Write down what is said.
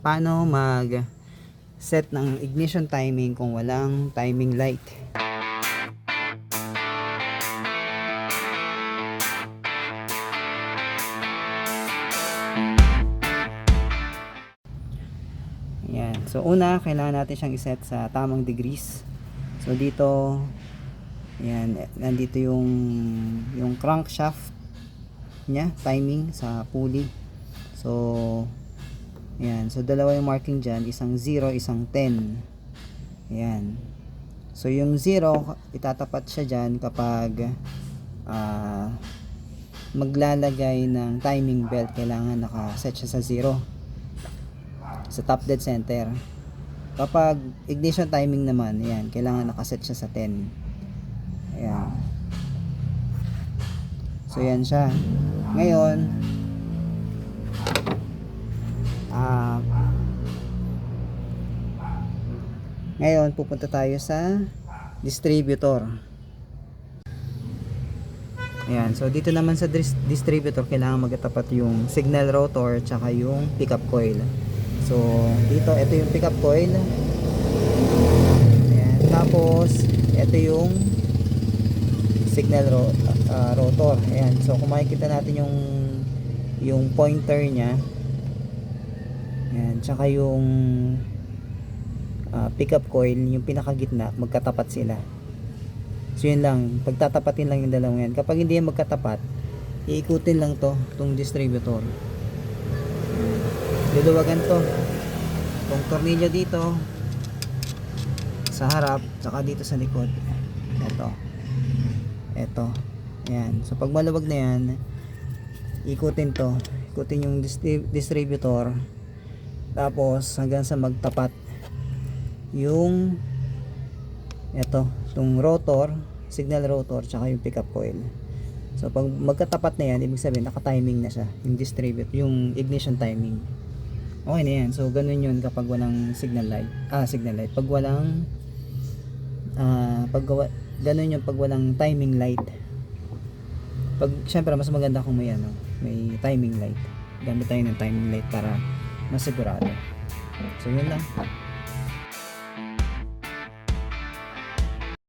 paano mag set ng ignition timing kung walang timing light. Ayan. So una, kailangan natin siyang iset sa tamang degrees. So dito, ayan, nandito yung crankshaft niya, timing sa pulley. So ayan, so dalawa yung marking dyan, isang 0, isang 10. Ayan. So yung 0, itatapat siya dyan kapag maglalagay ng timing belt. Kailangan nakaset siya sa 0, sa top dead center. Kapag ignition timing naman, ayan, kailangan nakaset siya sa 10. Ayan. So yan siya. Ngayon pupunta tayo sa distributor. Ayan, so dito naman sa distributor, kailangan magkatapat yung signal rotor tsaka yung pickup coil. So dito, ito yung pickup coil. Ayan, tapos ito yung signal rotor. Ayan, so kung makikita natin yung pointer nya, ayan, tsaka yung pickup coil, yung pinakagitna, magkatapat sila. So yun lang, pagtatapatin lang yung dalawang yan. Kapag hindi yan magkatapat, iikutin lang itong distributor. Luluwagan itong tornilyo dito sa harap, saka dito sa likod. Ito. Ayan. So pag maluwag na yan, ikutin yung distributor, tapos hanggang sa magtapat yung itong rotor, signal rotor, tsaka yung pickup coil. So pag magkatapat na yan, ibig sabihin naka-timing na siya, yung ignition timing. Okay na yan. So ganun yun kapag walang signal light. Pag walang ganun yung pag walang timing light. Syempre mas maganda kung may may timing light. Gamit tayo ng timing light para masigurado. So yun lang.